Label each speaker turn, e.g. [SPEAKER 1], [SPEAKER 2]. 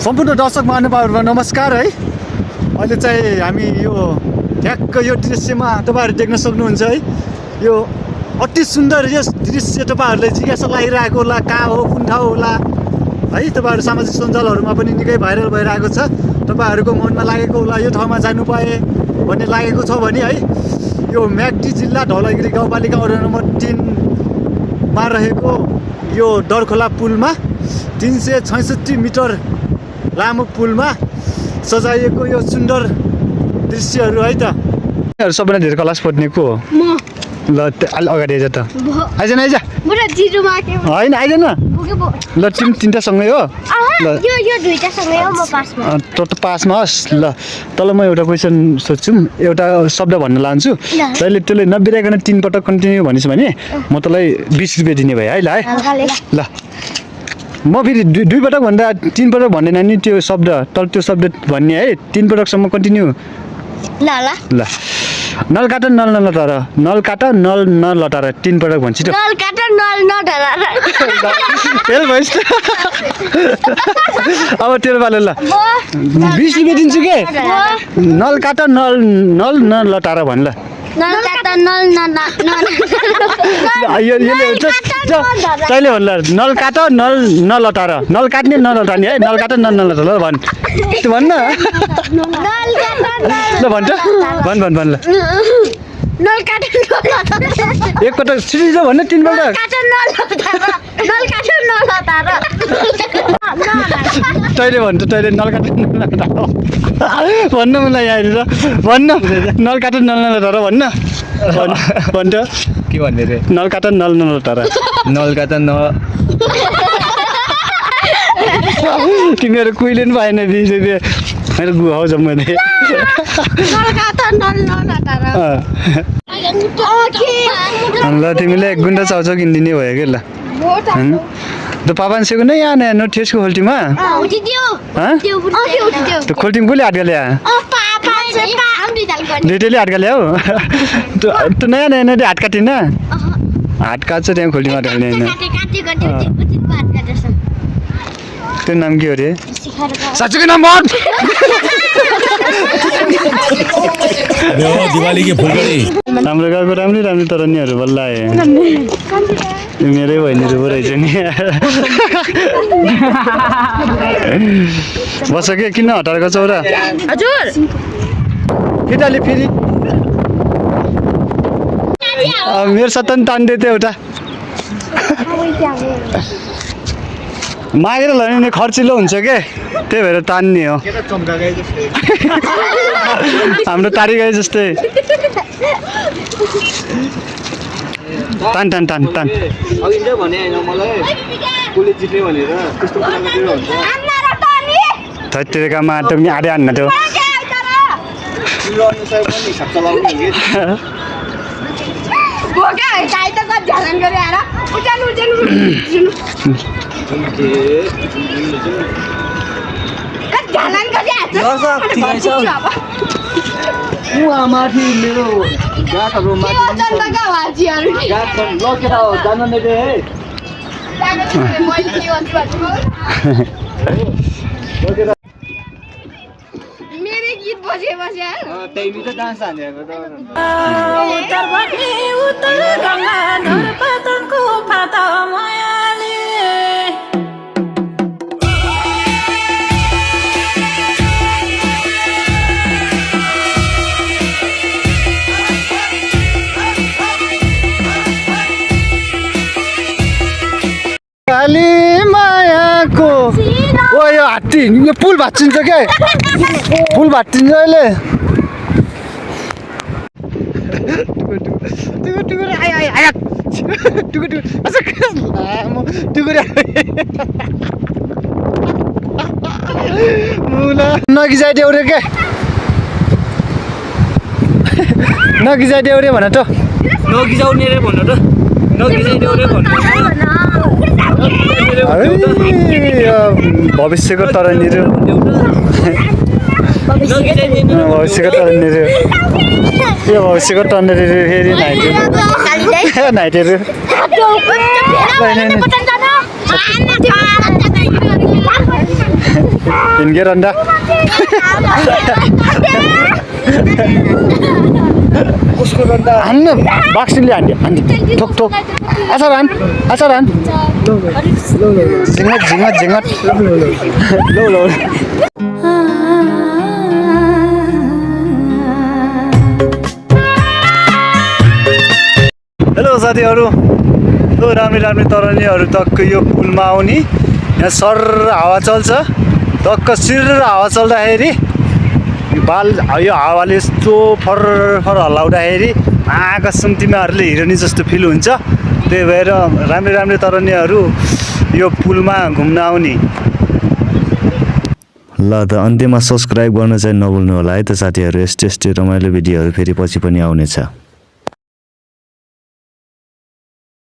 [SPEAKER 1] सम्पूर्ण दर्शक महानुभावहरुमा नमस्कार है। अहिले चाहिँ हामी यो ठ्याक्क यो दृश्यमा तपाईहरु देख्न सक्नुहुन्छ है। यो अति सुन्दर यस दृश्य तपाईहरुले जिज्ञासा लागिरहेको होला, कहाँ हो, कुन ठाउँ होला है। तपाईहरु सामाजिक सञ्जालहरुमा पनि निकै भाइरल भइरहेको छ। तपाईहरुको मनमा लागेको होला यो ठाउँमा जानु पाए भन्ने लागेको छ भने है, यो म्याग्दी जिल्ला धौलागिरी गाउँपालिका वडा नम्बर 3 मा रहेको यो डरखोला पुलमा 366 मिटर लामो पुलमा सजाइएको यो सुन्दर दृश्यहरू है त। सबैले धेरै क्लास पढ्ने को हो?
[SPEAKER 2] म
[SPEAKER 1] ल अलि अगाडि आइज त। आइज न आइज।
[SPEAKER 2] बुढा जिरोमा के
[SPEAKER 1] हैन आइज न। ल तिनटा सँगै हो।
[SPEAKER 2] ल यो दुईटा सँगै हो। म पासमा
[SPEAKER 1] त पासमा होस्। ल तल म एउटा क्वेशन सोध्छु, एउटा शब्द भन्न लान्छु। तैले त्यसले नबिराइकन 3 पटक कन्टिन्यू भनिस् भने म तँलाई 20 रुपैयाँ दिने भए है। ल है ल म फेरि दुई पटक भन्दा 3 पटक भन्दैन नि त्यो शब्द, तर त्यो शब्द भन्ने है 3 पटकसम्म कन्टिन्यू।
[SPEAKER 2] ल ल
[SPEAKER 1] ल नल काट नल नलटार, नल काट नल नलटार 3 पटक भन्छ त्यो।
[SPEAKER 2] नल काट नल नढरा
[SPEAKER 1] फेल भइस। अब तेरो पालो ल 20 रुपैयाँ दिन्छु के। नल काट नल नल नलटार भन ल।
[SPEAKER 2] नल काट नल
[SPEAKER 1] तैँले भन ल। नल काट नल नलटार, नल काट्ने नलटार्ने है। नल काट नल नलटार भन। त्यो भन्न
[SPEAKER 2] नल काट
[SPEAKER 1] ल भन्छ। भन भन भन ल।
[SPEAKER 2] नल काट
[SPEAKER 1] एकपटक सिरिज भन्ने 3 पटक।
[SPEAKER 2] काट नल लतार
[SPEAKER 1] तैँले भन्छ, तैँले नल काट भन्न मलाई यहाँनिर भन्न। नल काट नल नलटार भन्न भन्छ।
[SPEAKER 3] के भन्ने रे?
[SPEAKER 1] नल काट नल नलटार।
[SPEAKER 3] नलका त
[SPEAKER 1] तिमीहरू कुहिले पनि पाएन 20 रुपैयाँ। मेरो गुहाउ जम्मै
[SPEAKER 2] नल काट नल नलतार
[SPEAKER 1] ल तिमीले 1 गुन्डा चाउचाउ किनिदिने भयो कि ल। होइन त पापान्सेको नै यहाँ नयाँ ठेसको खोल्टीमा त्यो खोल्टीमा कसले हाट गल्या? दुइटैले हाट गल्या हो। त्यो नयाँ नयाँ हाट काटिन। हाट काट्छ त्यहाँ खोल्टीमा ढल्ने होइन। त्यो नाम के हो रे? साँच्चीको नाम भन।
[SPEAKER 3] दिवाली के फुलगडी
[SPEAKER 1] हाम्रो गाउँको राम्रै राम्रो तरनीहरू बल्ल आए। यो मेरै बहिनीहरू पो रहेछ नि। बस के किन हटाएको चौरा?
[SPEAKER 2] हजुर
[SPEAKER 1] केटाले फेरि मेरो सत्ता नि तान्दै थियो एउटा। मागेर लग्यो भने खर्चिलो हुन्छ के, त्यही भएर तान्ने हो। हाम्रो तारी गाई जस्तै। तान तान तान तान।
[SPEAKER 3] अघि चाहिँ भने हैन मलाई पुलिस जित्ने भनेर त्यस्तो कुरा गरेर हुन्छ।
[SPEAKER 1] धत्तेका माटो पनि आडे हान्न त्यो।
[SPEAKER 3] तिम्रो अनुसार पनि हिसाब चलाउने हो माथि मेरो गाठहरू माथि लगेर जान नदिए है।
[SPEAKER 2] मेरै गीत बजे बजे
[SPEAKER 3] त्यही त डान्स हानेको त।
[SPEAKER 4] उत्तर गङ्गा धरपतनको फाटा मायाले
[SPEAKER 1] काली मायाको ओ यो हात्ती यो पुल भाँचिन्छ क्या। पुल भाँचिन्छ अहिले। नगिजाइदेऊ रे के, नगिजाइदेऊ रे भन त।
[SPEAKER 3] नगिजाउने रे भन्नु त। नगिजाइदेऊ रे भन्नु।
[SPEAKER 1] भविष्यको तरनीहरू भविष्यको तरनीहरू यो भविष्यको तरनीहरू फेरि नाइटेहरू हिँड्के रन्डा
[SPEAKER 3] कसको रन्दा
[SPEAKER 1] हान्न बाक्सिनले हान्यो ठोक ठोक असार हान झिङ्गट लौ हेलो साथीहरू राम्री तरनीहरू टक्क यो पुलमा आउने यहाँ सर हावा चल्छ टक्क सिर हावा चल्दाखेरि यो हावाले यस्तो फर हल्लाउँदाखेरि कसम तिमीहरूले हिरोनी जस्तो फिल हुन्छ त्यही भएर राम्री तरनीहरू यो पुलमा घुम्न आउने ल त अन्त्यमा सब्सक्राइब गर्न चाहिँ नभुल्नु होला है त साथीहरू यस्तो रमाइलो भिडियोहरू फेरि पछि पनि आउनेछ